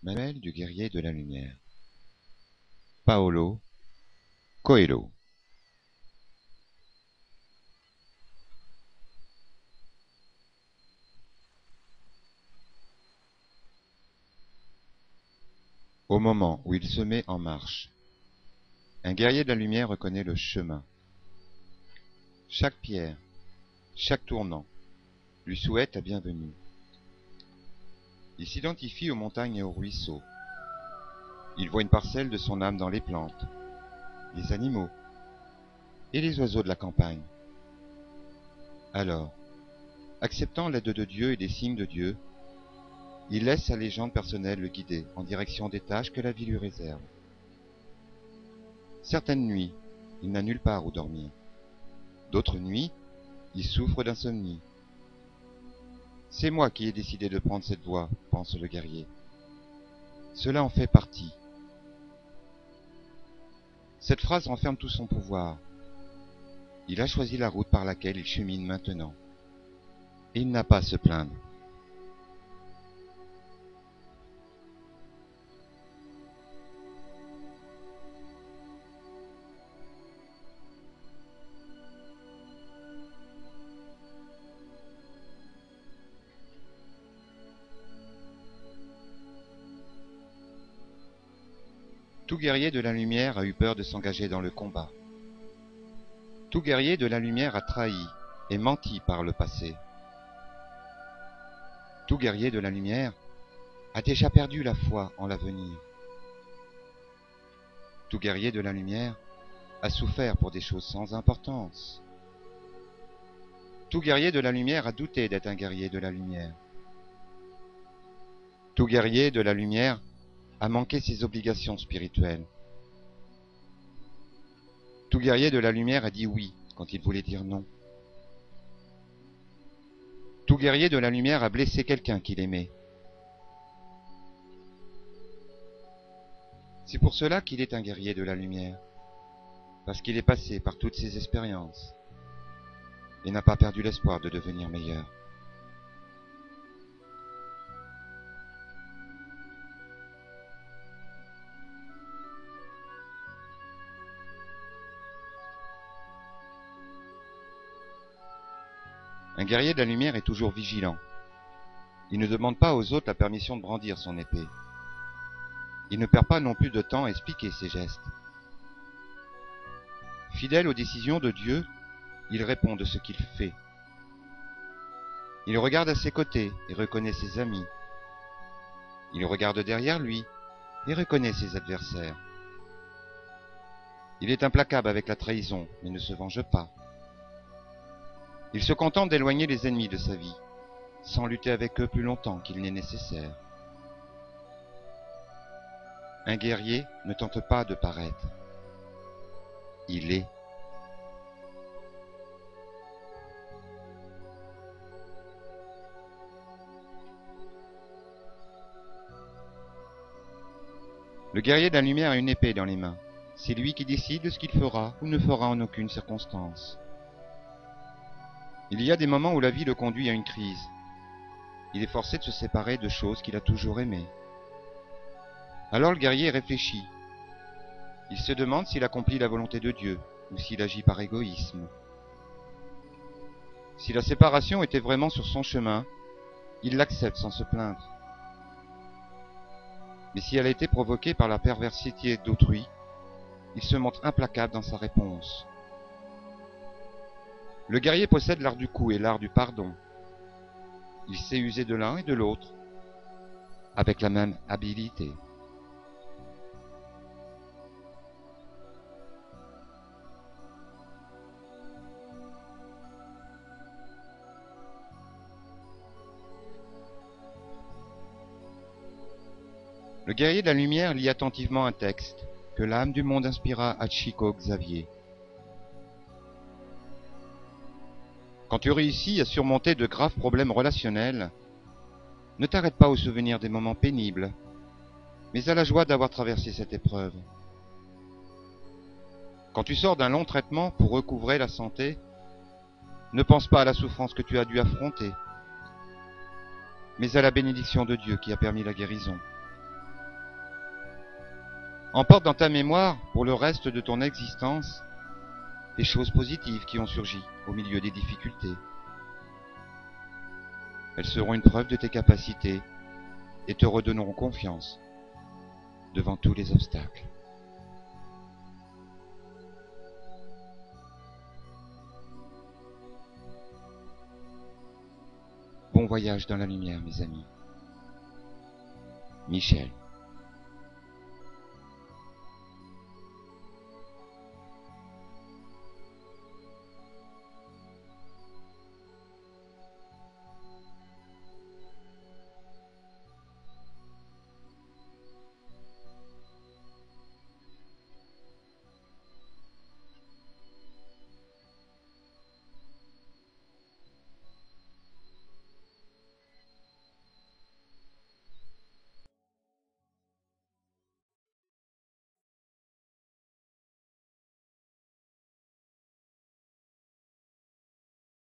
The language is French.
Manuel du guerrier de la lumière. Paolo Coelho. Au moment où il se met en marche, un guerrier de la lumière reconnaît le chemin. Chaque pierre, chaque tournant lui souhaite la bienvenue. Il s'identifie aux montagnes et aux ruisseaux. Il voit une parcelle de son âme dans les plantes, les animaux et les oiseaux de la campagne. Alors, acceptant l'aide de Dieu et des signes de Dieu, il laisse sa légende personnelle le guider en direction des tâches que la vie lui réserve. Certaines nuits, il n'a nulle part où dormir. D'autres nuits, il souffre d'insomnie. C'est moi qui ai décidé de prendre cette voie, pense le guerrier. Cela en fait partie. Cette phrase renferme tout son pouvoir. Il a choisi la route par laquelle il chemine maintenant. Et il n'a pas à se plaindre. Tout guerrier de la lumière a eu peur de s'engager dans le combat. Tout guerrier de la lumière a trahi et menti par le passé. Tout guerrier de la lumière a déjà perdu la foi en l'avenir. Tout guerrier de la lumière a souffert pour des choses sans importance. Tout guerrier de la lumière a douté d'être un guerrier de la lumière. Tout guerrier de la lumière a manqué ses obligations spirituelles. Tout guerrier de la lumière a dit oui quand il voulait dire non. Tout guerrier de la lumière a blessé quelqu'un qu'il aimait. C'est pour cela qu'il est un guerrier de la lumière, parce qu'il est passé par toutes ces expériences et n'a pas perdu l'espoir de devenir meilleur. Un guerrier de la lumière est toujours vigilant. Il ne demande pas aux autres la permission de brandir son épée. Il ne perd pas non plus de temps à expliquer ses gestes. Fidèle aux décisions de Dieu, il répond de ce qu'il fait. Il regarde à ses côtés et reconnaît ses amis. Il regarde derrière lui et reconnaît ses adversaires. Il est implacable avec la trahison, mais ne se venge pas. Il se contente d'éloigner les ennemis de sa vie, sans lutter avec eux plus longtemps qu'il n'est nécessaire. Un guerrier ne tente pas de paraître. Il est. Le guerrier de la lumière a une épée dans les mains. C'est lui qui décide de ce qu'il fera ou ne fera en aucune circonstance. Il y a des moments où la vie le conduit à une crise. Il est forcé de se séparer de choses qu'il a toujours aimées. Alors le guerrier réfléchit. Il se demande s'il accomplit la volonté de Dieu ou s'il agit par égoïsme. Si la séparation était vraiment sur son chemin, il l'accepte sans se plaindre. Mais si elle a été provoquée par la perversité d'autrui, il se montre implacable dans sa réponse. Le guerrier possède l'art du coup et l'art du pardon. Il sait user de l'un et de l'autre avec la même habileté. Le guerrier de la lumière lit attentivement un texte que l'âme du monde inspira à Chico Xavier. Quand tu réussis à surmonter de graves problèmes relationnels, ne t'arrête pas au souvenir des moments pénibles, mais à la joie d'avoir traversé cette épreuve. Quand tu sors d'un long traitement pour recouvrer la santé, ne pense pas à la souffrance que tu as dû affronter, mais à la bénédiction de Dieu qui a permis la guérison. Emporte dans ta mémoire, pour le reste de ton existence, les choses positives qui ont surgi au milieu des difficultés. Elles seront une preuve de tes capacités et te redonneront confiance devant tous les obstacles. Bon voyage dans la lumière, mes amis. Michel.